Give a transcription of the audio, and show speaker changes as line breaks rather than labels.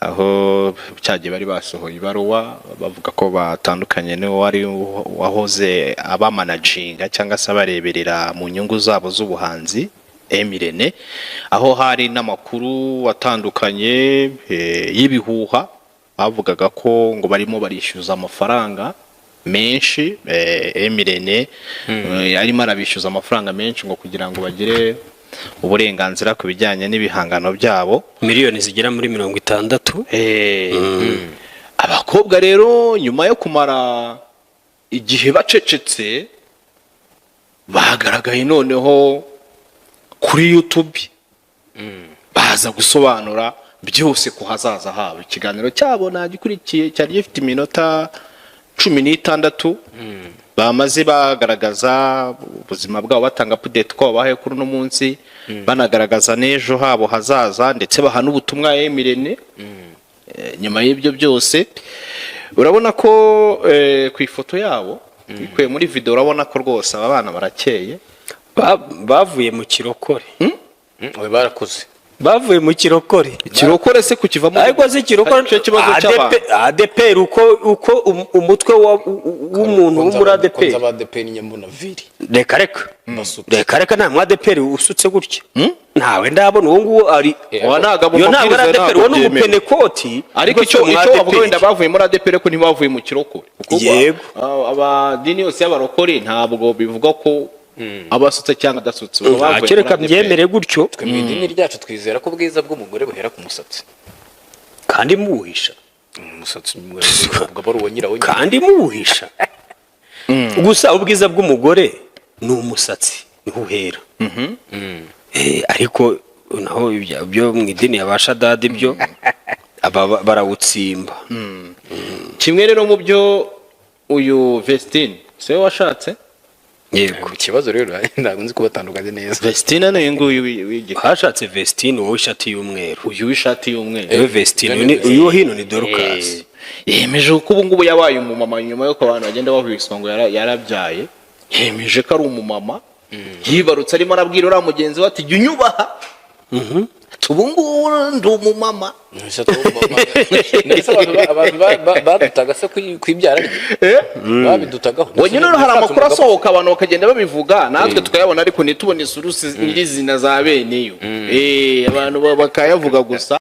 aho cyagiye bari basohoye ibaruwa bavuga ko batandukanye niwe wari wahoze abamanaginga cyangwa se abareberera mu nyungu zabo z'ubuhanzi Emirene, aho hari n'amakuru atandukanye y'ibihuha bavugaga ko ngo barimo barishyuza amafaranga menshi. Emirene arimo arabishyuza amafaranga menshi ngo kugira ngo bagire uburenganzira ku bijyanye n'ibihangano byabo,
miliyoni zigera muri 60.
Abakobwa rero nyuma yo kumara igihe bacecetse bagaragaye noneho kuri YouTube baza gusobanura byose ku hazaza habo. Ikiganiro cyabo nagikurikiye cyari gifite iminota 16 bamaze bagaragaza ubuzima bwabo, batanga update ko babaye kuri no munsi, banagaragaza nejo habo hazaza, ndetse baha n'ubutumwa Emirene. Nyuma y'ibyo byose urabona ko ku ifoto yabo ikwe muri video urabona ko rwose aba bana barakeye,
bavuye mu kirokore.
we barakuze
Bavuye mu kirokore.
Kirokore se kukivamo,
ariko se kirokore
cyo kibazo cy'abantu.
ADPR uko umutwe w'umuntu wo muri ADPR.
Konza ADPR nyambona viri.
Reka nta mu ADPR usutse gutya. Ntawe ndabona uwo nguwo ari
wanagabo
yo ntabwo ADPR wo n'umupene koti,
ariko icyo bavuga wenda bavuye muri ADPR ko ntibavuye mu kirokore.
Yego,
abadini yose y'abarokore ntabwo bivuga ko abasutse cyangwa adasutse.
Kereka byemere gutyo.
Twe mu idini ryacu twizera ko ubwiza bw'umugore buhera ku musatsi
kandi muwisha.
Umusatsi ubwo bari uwo nyirawo
kandi muwisha. Gusa ubwiza bw'umugore ni umusatsi niho uhera. Ariko naho ibyo mu idini yabasha dadi byo barawutsimba.
Kimwe rero mu byo uyu Vestine se washatse.
Yego,
ikibazo rero ntabwo nzi kubatandukanye neza.
Vestine nayo nguyu w'igika
hashatse Vestine wowe ishati y'umweru,
uyu w'ishati y'umweru.
Vestine uyu hino ni Dorcas.
Yemeje ko ubu ngubu yabaye umumama nyuma yo ko abantu bagenda bavuga ngo yarabyaye. Yemeje ko ari umumama, yibarutse arimo arabwira uriya mugenzi we ati jya unyubaha. Ubu ngubu ndi umumama.
Abantu badutaga se kwibyara babidutagaho.
Nyine hari amakuru asohoka abantu bakagenda babivuga natwe tukayabona, ariko ntitubone isurusi nyirizina za beneyo. Abantu bakayavuga gusa.